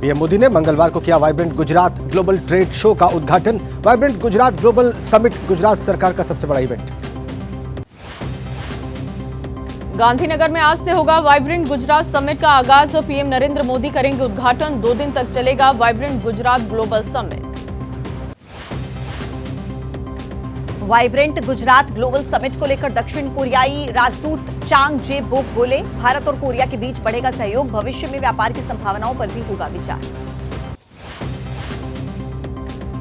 PM Modi ने मंगलवार को किया vibrant Gujarat global trade show का उद्घाटन। Vibrant Gujarat global summit Gujarat सरकार का सबसे बड़ा इवेंट। गांधीनगर में आज से होगा वाइब्रेंट गुजरात समिट का आगाज और पीएम नरेंद्र मोदी करेंगे उद्घाटन। 2 दिन तक चलेगा vibrant Gujarat global summit. Vibrant Gujarat global summit को लेकर दक्षिण कोरियाई राजदूत चांग जे बोक बोले, भारत और कोरिया के बीच बढ़ेगा सहयोग, भविष्य में व्यापार की संभावनाओं पर भी होगा विचार।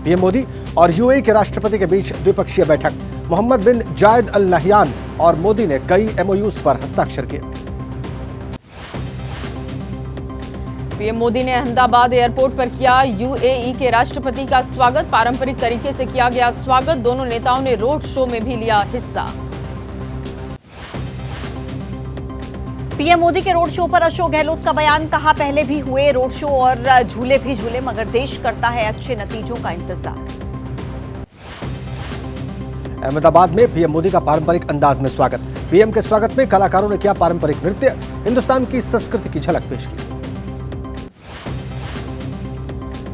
पीएम मोदी और यूएई के राष्ट्रपति के बीच द्विपक्षीय बैठक। मोहम्मद बिन जायद अल नहयान और मोदी ने कई एमओयूज पर हस्ताक्षर किए। पीएम मोदी ने अहमदाबाद एयरपोर्ट पर किया यूएई के राष्ट्रपति का स्वागत। पारंपरिक तरीके से किया गया स्वागत। दोनों नेताओं ने रोड शो में भी लिया हिस्सा। पीएम मोदी के रोड शो पर अशोक गहलोत का बयान, कहा पहले भी हुए रोड शो और झूले भी झूले, मगर देश करता है अच्छे नतीजों का इंतजार। अहमदाबाद में पीएम मोदी का पारंपरिक अंदाज में स्वागत। पीएम के स्वागत में कलाकारों ने किया पारंपरिक नृत्य, हिंदुस्तान की संस्कृति की झलक पेश की।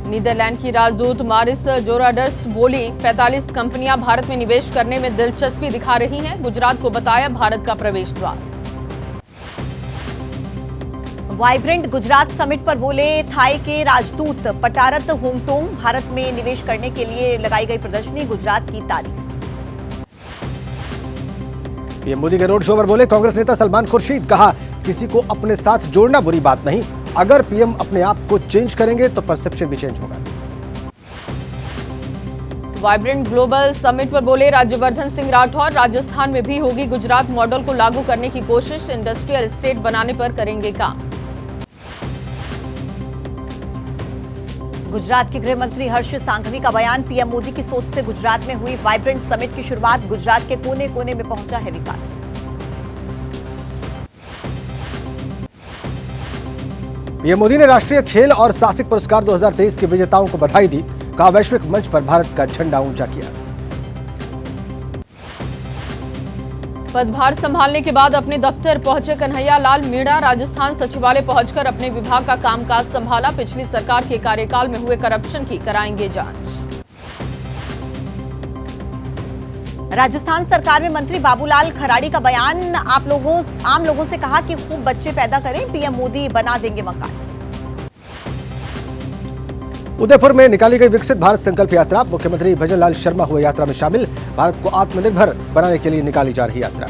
नीदरलैंड की राजदूत मारिस जोराडर्स बोली, 45 कंपनियां भारत में निवेश करने में दिलचस्पी दिखा रही हैं। गुजरात को बताया भारत का प्रवेश द्वार। वाइब्रेंट गुजरात समिट पर बोले थाई के राजदूत पटारत होंगटोंग, भारत में निवेश करने के लिए लगाई गई प्रदर्शनी गुजरात की तारीफ। पीएम मोदी के रोड शो पर बोले कांग्रेस नेता सलमान खुर्शीद, कहा किसी को अपने साथ जोड़ना बुरी बात नहीं, अगर पीएम अपने आप को चेंज करेंगे तो परसेप्शन भी चेंज होगा। वाइब्रेंट ग्लोबल समिट पर बोले राज्यवर्धन सिंह राठौर, राजस्थान में भी होगी गुजरात मॉडल को लागू करने की कोशिश, इंडस्ट्रियल स्टेट बनाने पर करेंगे काम। गुजरात के गृह मंत्री हर्ष सांघवी का बयान, पीएम मोदी की सोच से गुजरात में हुई वाइब्रेंट समिट की शुरुआत, गुजरात के कोने कोने में पहुंचा है विकास। पीएम मोदी ने राष्ट्रीय खेल और साहसिक पुरस्कार 2023 के विजेताओं को बधाई दी, कहा वैश्विक मंच पर भारत का झंडा ऊंचा किया। पदभार संभालने के बाद अपने दफ्तर पहुंचे कन्हैया लाल मीणा, राजस्थान सचिवालय पहुंचकर अपने विभाग का कामकाज संभाला। पिछली सरकार के कार्यकाल में हुए करप्शन की कराएंगे जांच। राजस्थान सरकार में मंत्री बाबूलाल खराड़ी का बयान, आम लोगों से कहा कि खूब बच्चे पैदा करें, पीएम मोदी बना देंगे मकान। उदयपुर में निकाली गई विकसित भारत संकल्प यात्रा, मुख्यमंत्री भजनलाल शर्मा हुए यात्रा में शामिल। भारत को आत्मनिर्भर बनाने के लिए निकाली जा रही यात्रा।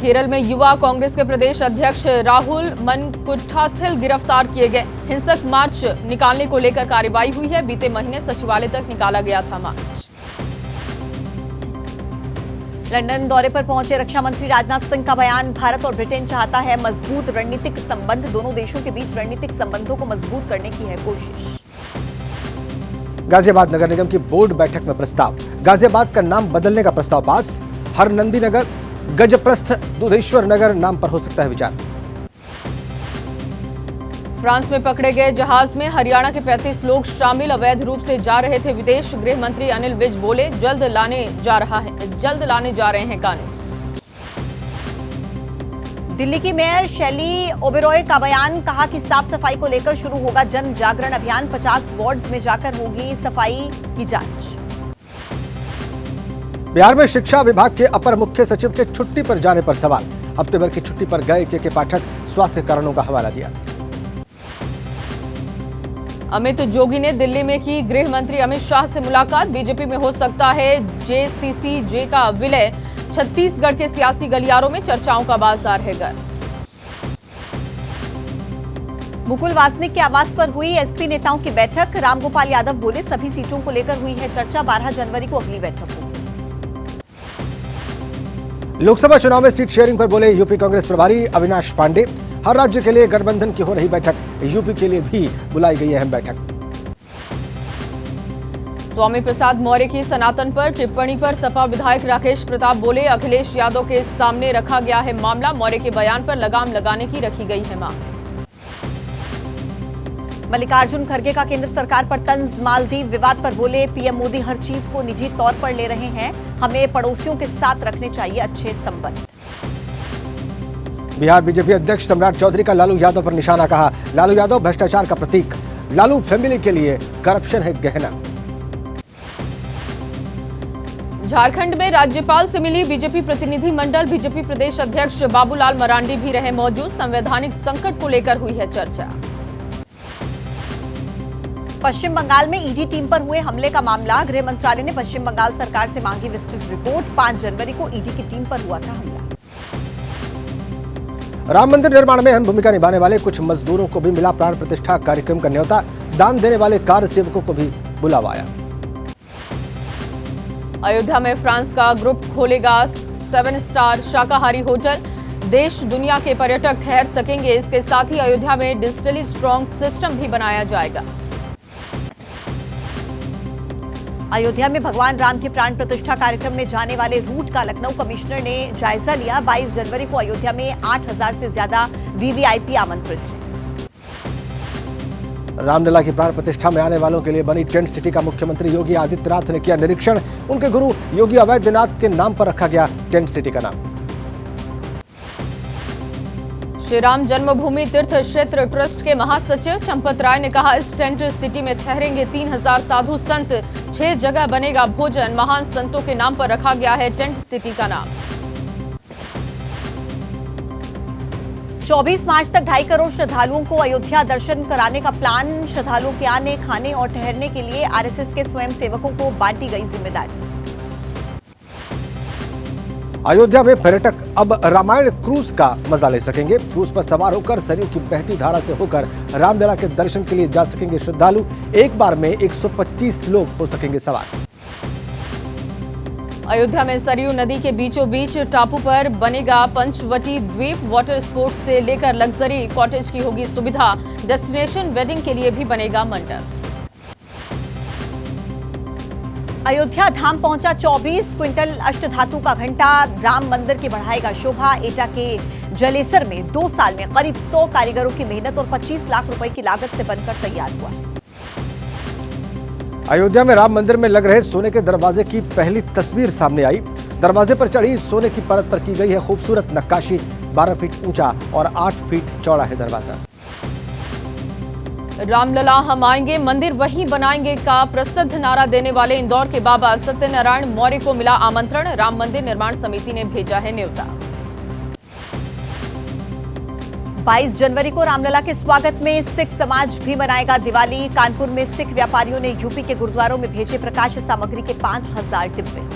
केरल में युवा कांग्रेस के प्रदेश अध्यक्ष राहुल मनकुट्ठाथिल गिरफ्तार किए गए। हिंसक मार्च निकालने को लेकर कार्रवाई हुई है। बीते महीने सचिवालय तक निकाला गया था मार्च। लंदन दौरे पर पहुंचे रक्षा मंत्री राजनाथ सिंह का बयान, भारत और ब्रिटेन चाहता है मजबूत रणनीतिक संबंध, दोनों देशों के बीच रणनीतिक संबंधों को मजबूत करने की है कोशिश। गाजियाबाद नगर निगम की बोर्ड बैठक में प्रस्ताव, गाजियाबाद का नाम बदलने का प्रस्ताव पास। हरनंदी नगर, गजप्रस्थ, दुधेश्वर नगर नाम पर हो सकता है विचार। फ्रांस में पकड़े गए जहाज में हरियाणा के 35 लोग शामिल, अवैध रूप से जा रहे थे विदेश। गृह मंत्री अनिल विज बोले जल्द लाने जा रहे हैं कानून। दिल्ली की मेयर शैली ओबेरॉय का बयान, कहा कि साफ सफाई को लेकर शुरू होगा जन जागरण अभियान, 50 वार्ड्स में जाकर होगी सफाई की जांच। बिहार में शिक्षा विभाग के अपर मुख्य सचिव के छुट्टी पर जाने पर सवाल, हफ्ते भर की छुट्टी पर गए के पाठक स्वास्थ्य कारणों का हवाला दिया। अमित जोगी ने दिल्ली में की गृह मंत्री अमित शाह से मुलाकात, बीजेपी में हो सकता है जेसीसीजे का विलय। छत्तीसगढ़ के सियासी गलियारों में चर्चाओं का बाजार है गर्म। मुकुल वासनिक के आवास पर हुई एसपी नेताओं की बैठक, रामगोपाल यादव बोले सभी सीटों को लेकर हुई है चर्चा, 12 जनवरी को अगली बैठक होगी। लोकसभा चुनाव में सीट शेयरिंग पर बोले यूपी कांग्रेस प्रभारी अविनाश पांडे, हर राज्य के लिए गठबंधन की हो रही बैठक, यूपी के लिए भी बुलाई गई अहम बैठक। स्वामी प्रसाद मौर्य की सनातन पर टिप्पणी पर सपा विधायक राकेश प्रताप बोले अखिलेश यादव के सामने रखा गया है मामला, मौर्य के बयान पर लगाम लगाने की रखी गई है मांग। मल्लिकार्जुन खड़गे का केंद्र सरकार पर तंज, मालदीव विवाद पर बोले पीएम मोदी हर चीज को निजी तौर पर ले रहे हैं, हमें पड़ोसियों के साथ रखने चाहिए अच्छे संबंध। बिहार बीजेपी अध्यक्ष सम्राट चौधरी का लालू यादव पर निशाना, कहा लालू यादव भ्रष्टाचार का प्रतीक, लालू फैमिली के लिए करप्शन है गहना। झारखंड में राज्यपाल से मिली बीजेपी प्रतिनिधि मंडल, बीजेपी प्रदेश अध्यक्ष बाबूलाल मरांडी भी रहे मौजूद। संवैधानिक संकट को लेकर हुई है चर्चा। पश्चिम बंगाल में ईडी टीम पर हुए हमले का मामला, गृह मंत्रालय ने पश्चिम बंगाल सरकार से मांगी विस्तृत रिपोर्ट। 5 जनवरी को ईडी की टीम पर हुआ था हमला। राम मंदिर निर्माण में अहम भूमिका निभाने वाले कुछ मजदूरों को भी मिला प्राण प्रतिष्ठा कार्यक्रम का न्योता, दान देने वाले कार्य सेवकों को भी बुलावा आया। अयोध्या में फ्रांस का ग्रुप खोलेगा 7 स्टार शाकाहारी होटल, देश दुनिया के पर्यटक ठहर सकेंगे। इसके साथ ही अयोध्या में डिजिटली स्ट्रॉन्ग सिस्टम भी बनाया जाएगा। अयोध्या में भगवान राम के प्राण प्रतिष्ठा कार्यक्रम में जाने वाले रूट का लखनऊ कमिश्नर ने जायजा लिया। 22 जनवरी को अयोध्या में 8,000 से ज्यादा वीवीआईपी आमंत्रित हैं। रामलला की प्राण प्रतिष्ठा में आने वालों के लिए बनी टेंट सिटी का मुख्यमंत्री योगी आदित्यनाथ ने किया निरीक्षण। उनके गुरु योगी अवैधनाथ के नाम पर रखा गया टेंट सिटी का नाम। श्री राम जन्मभूमि तीर्थ क्षेत्र ट्रस्ट के महासचिव चंपत राय ने कहा, इस टेंट सिटी में ठहरेंगे 3000 साधु संत, 6 जगह बनेगा भोजन। महान संतों के नाम पर रखा गया है टेंट सिटी का नाम। 24 मार्च तक 2.5 करोड़ श्रद्धालुओं को अयोध्या दर्शन कराने का प्लान। श्रद्धालुओं के आने, खाने और ठहरने के लिए आरएसएस के स्वयं सेवकों को बांटी गई जिम्मेदारी। अयोध्या में पर्यटक अब रामायण क्रूज का मजा ले सकेंगे। क्रूज पर सवार होकर सरयू की बहती धारा से होकर रामलला के दर्शन के लिए जा सकेंगे श्रद्धालु। एक बार में 125 लोग हो सकेंगे सवार। अयोध्या में सरयू नदी के बीचों बीच टापू पर बनेगा पंचवटी द्वीप। वाटर स्पोर्ट्स से लेकर लग्जरी कॉटेज की होगी सुविधा। डेस्टिनेशन वेडिंग के लिए भी बनेगा मंडप। अयोध्या धाम पहुंचा 24 क्विंटल अष्टधातु का घंटा। राम मंदिर की बढ़ाएगा शोभा। एटा के जलेसर में 2 साल में करीब 100 कारीगरों की मेहनत और 25 लाख रुपए की लागत से बनकर तैयार हुआ है। अयोध्या में राम मंदिर में लग रहे सोने के दरवाजे की पहली तस्वीर सामने आई। दरवाजे पर चढ़ी सोने की परत पर की गई है खूबसूरत नक्काशी। 12 फीट ऊंचा और 8 फीट चौड़ा है दरवाजा। रामलला हम आएंगे, मंदिर वहीं बनाएंगे का प्रसिद्ध नारा देने वाले इंदौर के बाबा सत्यनारायण मौर्य को मिला आमंत्रण। राम मंदिर निर्माण समिति ने भेजा है न्योता। 22 जनवरी को रामलला के स्वागत में सिख समाज भी मनाएगा दिवाली। कानपुर में सिख व्यापारियों ने यूपी के गुरुद्वारों में भेजे प्रकाश सामग्री के 5000 डिब्बे।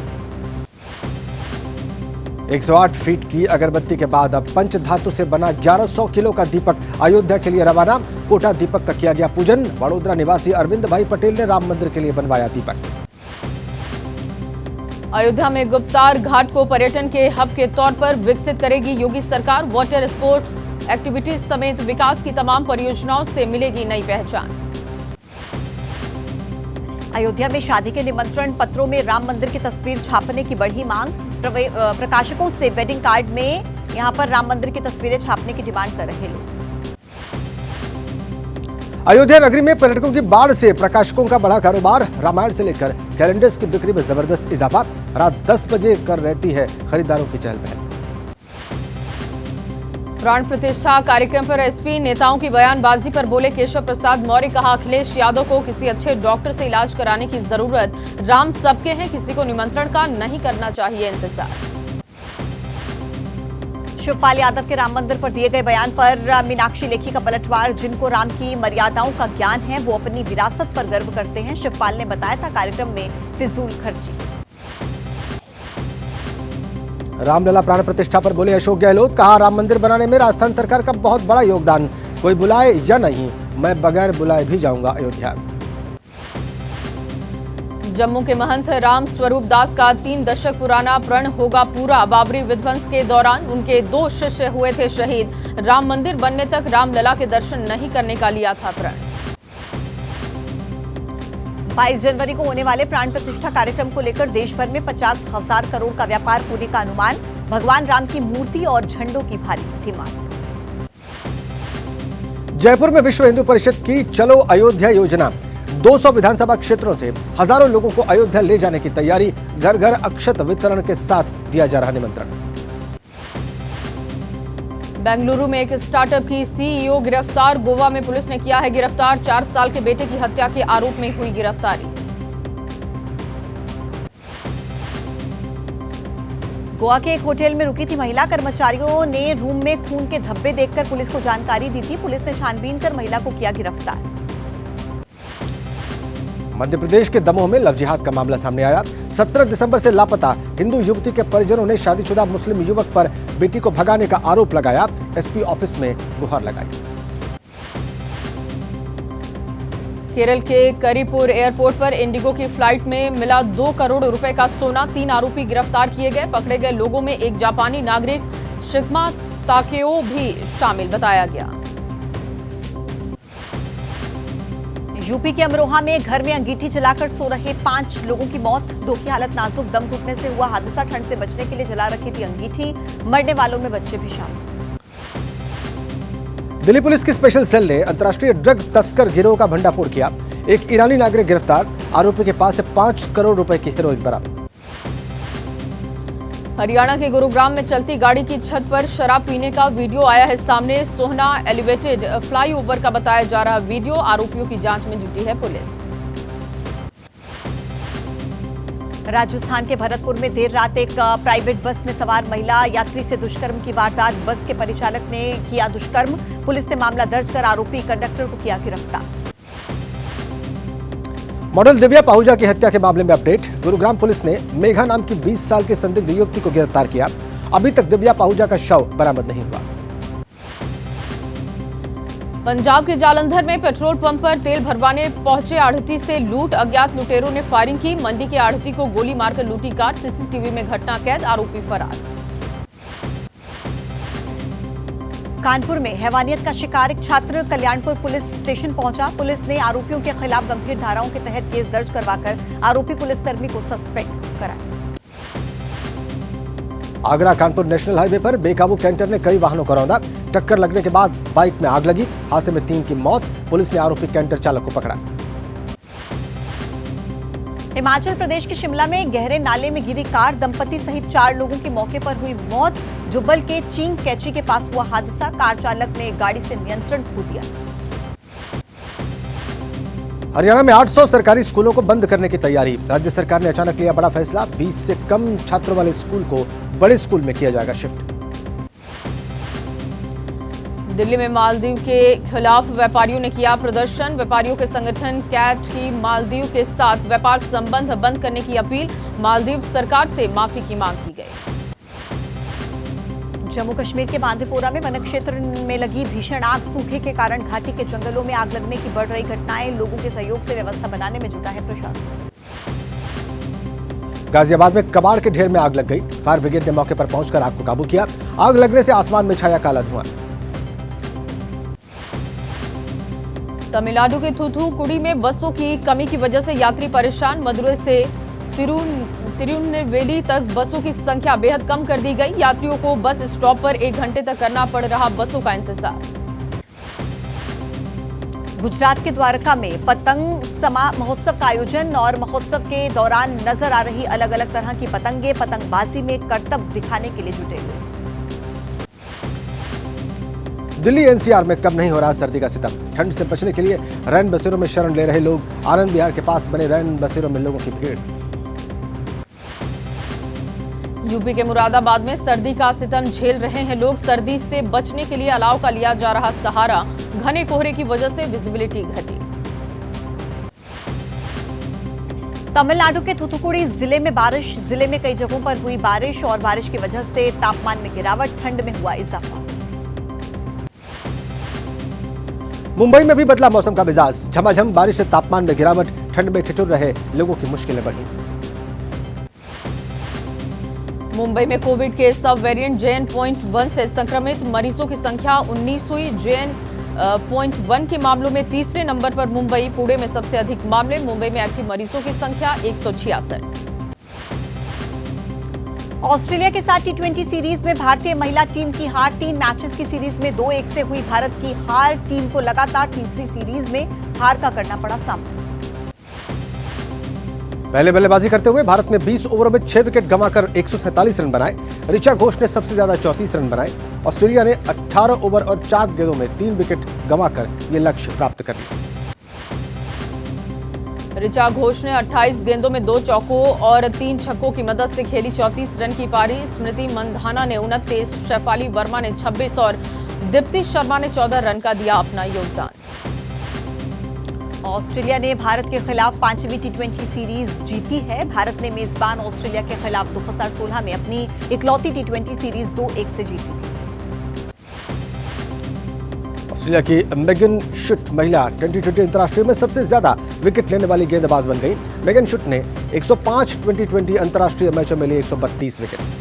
108 फीट की अगरबत्ती के बाद अब पंचधातु से बना 1100 किलो का दीपक अयोध्या के लिए रवाना। कोटा दीपक का किया गया पूजन। वडोदरा निवासी अरविंद भाई पटेल ने राम मंदिर के लिए बनवाया दीपक। अयोध्या में गुप्तार घाट को पर्यटन के हब के तौर पर विकसित करेगी योगी सरकार। वाटर स्पोर्ट्स एक्टिविटीज समेत विकास की तमाम परियोजनाओं से मिलेगी नई पहचान। अयोध्या में शादी के निमंत्रण पत्रों में राम मंदिर की तस्वीर छापने की बढ़ी मांग। प्रकाशकों से वेडिंग कार्ड में यहां पर राम मंदिर की तस्वीरें छापने की डिमांड कर रहे लोग। अयोध्या नगरी में पर्यटकों की बाढ़ से प्रकाशकों का बढ़ा कारोबार। रामायण से लेकर कैलेंडर्स की बिक्री में जबरदस्त इजाफा। रात 10 बजे कर रहती है खरीदारों की चहल पहल। प्राण प्रतिष्ठा कार्यक्रम पर एसपी नेताओं की बयानबाजी पर बोले केशव प्रसाद मौर्य। कहा, अखिलेश यादव को किसी अच्छे डॉक्टर से इलाज कराने की जरूरत। राम सबके हैं, किसी को निमंत्रण का नहीं करना चाहिए इंतजार। शिवपाल यादव के राम मंदिर पर दिए गए बयान पर मीनाक्षी लेखी का पलटवार। जिनको राम की मर्यादाओं का ज्ञान है वो अपनी विरासत पर गर्व करते हैं। शिवपाल ने बताया था कार्यक्रम में फिजूल खर्ची। रामलला प्राण प्रतिष्ठा पर बोले अशोक गहलोत। कहा, राम मंदिर बनाने में राजस्थान सरकार का बहुत बड़ा योगदान। कोई बुलाए या नहीं, मैं बगैर बुलाए भी जाऊंगा अयोध्या। जम्मू के महंत राम स्वरूप दास का 3 दशक पुराना प्रण होगा पूरा। बाबरी विध्वंस के दौरान उनके 2 शिष्य हुए थे शहीद। राम मंदिर बनने तक रामलला के दर्शन नहीं करने का लिया था प्रण। 22 जनवरी को होने वाले प्राण प्रतिष्ठा कार्यक्रम को लेकर देश भर में 50,000 करोड़ का व्यापार होने का अनुमान। भगवान राम की मूर्ति और झंडों की भारी डिमांड। जयपुर में विश्व हिंदू परिषद की चलो अयोध्या योजना। 200 विधानसभा क्षेत्रों से हजारों लोगों को अयोध्या ले जाने की तैयारी। घर घर अक्षत वितरण के साथ दिया जा रहा निमंत्रण। बेंगलुरु में एक स्टार्टअप की सीईओ गिरफ्तार। गोवा में पुलिस ने किया है गिरफ्तार। 4 साल के बेटे की हत्या के आरोप में हुई गिरफ्तारी। गोवा के एक होटल में रुकी थी महिला। कर्मचारियों ने रूम में खून के धब्बे देखकर पुलिस को जानकारी दी थी। पुलिस ने छानबीन कर महिला को किया गिरफ्तार। मध्य प्रदेश के दमोह में लव जिहाद का मामला सामने आया। 17 दिसंबर से लापता हिंदू युवती के परिजनों ने शादीशुदा मुस्लिम युवक पर बेटी को भगाने का आरोप लगाया। एसपी ऑफिस में गुहार लगाई। केरल के करीपुर एयरपोर्ट पर इंडिगो की फ्लाइट में मिला 2 करोड़ रुपए का सोना। 3 आरोपी गिरफ्तार किए गए। पकड़े गए लोगों में एक जापानी नागरिक शिग्मा ताकेओ भी शामिल बताया गया। यूपी के अमरोहा में घर में अंगीठी जलाकर सो रहे 5 लोगों की मौत। 2 की हालत नाजुक। दम घुटने से हुआ हादसा। ठंड से बचने के लिए जला रखी थी अंगीठी। मरने वालों में बच्चे भी शामिल। दिल्ली पुलिस की स्पेशल सेल ने अंतर्राष्ट्रीय ड्रग तस्कर गिरोह का भंडाफोड़ किया। एक ईरानी नागरिक गिरफ्तार। आरोपी के पास से 5 करोड़ रुपए की हेरोइन बरामद। हरियाणा के गुरुग्राम में चलती गाड़ी की छत पर शराब पीने का वीडियो आया है सामने। सोहना एलिवेटेड फ्लाईओवर का बताया जा रहा वीडियो। आरोपियों की जांच में जुटी है पुलिस। राजस्थान के भरतपुर में देर रात एक प्राइवेट बस में सवार महिला यात्री से दुष्कर्म की वारदात। बस के परिचालक ने किया दुष्कर्म। पुलिस ने मामला दर्ज कर आरोपी कंडक्टर को किया गिरफ्तार। मॉडल दिव्या पाहुजा की हत्या के मामले में अपडेट। गुरुग्राम पुलिस ने मेघा नाम की 20 साल की संदिग्ध युवती को गिरफ्तार किया। अभी तक दिव्या पाहुजा का शव बरामद नहीं हुआ। पंजाब के जालंधर में पेट्रोल पंप पर तेल भरवाने पहुंचे आढ़ती से लूट। अज्ञात लुटेरों ने फायरिंग की। मंडी के आढ़ती को गोली मारकर लूटी कार। सीसीटीवी में घटना कैद। आरोपी फरार। कानपुर में हैवानियत का शिकार एक छात्र कल्याणपुर पुलिस स्टेशन पहुंचा। पुलिस ने आरोपियों के खिलाफ गंभीर धाराओं के तहत केस दर्ज करवाकर आरोपी पुलिसकर्मी को सस्पेंड कराया। आगरा कानपुर नेशनल हाईवे पर बेकाबू कैंटर ने कई वाहनों को रौंदा। टक्कर लगने के बाद बाइक में आग लगी। हादसे में 3 की मौत। पुलिस ने आरोपी कैंटर चालक को पकड़ा। हिमाचल प्रदेश के शिमला में गहरे नाले में गिरी कार। दंपति सहित 4 लोगों की मौके पर हुई मौत। जुब्बल के चींग कैची के पास हुआ हादसा। कार चालक ने गाड़ी से नियंत्रण खो दिया। हरियाणा में 800 सरकारी स्कूलों को बंद करने की तैयारी। राज्य सरकार ने अचानक लिया बड़ा फैसला। 20 से कम छात्रों वाले स्कूल को बड़े स्कूल में किया जाएगा शिफ्ट। दिल्ली में मालदीव के खिलाफ व्यापारियों ने किया प्रदर्शन। व्यापारियों के संगठन कैट की मालदीव के साथ व्यापार संबंध बंद करने की अपील। मालदीव सरकार से माफी की मांग की गई। जम्मू कश्मीर के बांदीपोरा में वन क्षेत्र में लगी भीषण आग। सूखे के कारण घाटी के जंगलों में आग लगने की बढ़ रही घटनाएं। लोगों के सहयोग से व्यवस्था बनाने में जुटा है प्रशासन। गाजियाबाद में कबाड़ के ढेर में आग लग गई। फायर ब्रिगेड ने मौके पर पहुंचकर आग को काबू किया। आग लगने से आसमान में छाया काला धुआं। तमिलनाडु के थूथुकुडी में बसों की कमी की वजह से यात्री परेशान। मदुरै से तिरुनेलवेली तक बसों की संख्या बेहद कम कर दी गई। यात्रियों को बस स्टॉप पर 1 घंटे तक करना पड़ रहा बसों का इंतजार। गुजरात के द्वारका में पतंग समा महोत्सव का आयोजन और महोत्सव के दौरान नजर आ रही अलग अलग तरह की पतंगे पतंगबाजी में करतब दिखाने के लिए जुटे हुए। दिल्ली एनसीआर में कम नहीं हो रहा सर्दी का सितम। ठंड से बचने के लिए रैन बसेरों में शरण ले रहे लोग। आनंद विहार के पास बने रैन बसेरों में लोगों की भीड़। यूपी के मुरादाबाद में सर्दी का सितम झेल रहे हैं लोग। सर्दी से बचने के लिए अलाव का लिया जा रहा सहारा। घने कोहरे की वजह से विजिबिलिटी घटी। तमिलनाडु के थूथुकुडी जिले में बारिश। जिले में कई जगहों पर हुई बारिश और बारिश की वजह से तापमान में गिरावट। ठंड में हुआ इजाफा। मुंबई में भी बदला मौसम का मिजाज। झमाझम बारिश से तापमान में गिरावट। ठंड में ठिठुर रहे लोगों की मुश्किलें बढ़ी। मुंबई में कोविड के सब वेरिएंट JN.1 से संक्रमित मरीजों की संख्या 19 हुई। JN.1 के मामलों में तीसरे नंबर पर मुंबई। पुणे में सबसे अधिक मामले। मुंबई में एक्टिव मरीजों की संख्या 166। ऑस्ट्रेलिया के साथ T20 सीरीज में भारतीय महिला टीम की हार। 3 मैचेस की सीरीज में 2-1 से हुई भारत की हार। टीम को लगातार तीसरी सीरीज में हार का करना पड़ा सामना। पहले बल्लेबाजी करते हुए भारत ने 20 ओवरों में 6 विकेट गंवाकर 147 रन बनाए। ऋचा घोष ने सबसे ज्यादा 34 रन बनाए। ऑस्ट्रेलिया ने 18 ओवर और 4 गेंदों में 3 विकेट गंवाकर ये लक्ष्य प्राप्त कर लिया। ऋचा घोष ने 28 गेंदों में 2 चौकों और 3 छक्कों की मदद से खेली 34 रन की पारी। स्मृति मंधाना ने 29, शेफाली वर्मा ने 26 और दीप्ति शर्मा ने 14 रन का दिया अपना योगदान। ऑस्ट्रेलिया ने भारत के खिलाफ 5वीं टी20 सीरीज जीती है। भारत ने मेजबान ऑस्ट्रेलिया के खिलाफ 2016 में अपनी इकलौती टी20 सीरीज 2-1 से जीती थी। ऑस्ट्रेलिया की मेगन शुट महिला टी20 अंतर्राष्ट्रीय में सबसे ज्यादा विकेट लेने वाली गेंदबाज बन गई। मेगन शुट ने 105 टी20 अंतर्राष्ट्रीय मैचों में लिए 132 विकेट्स।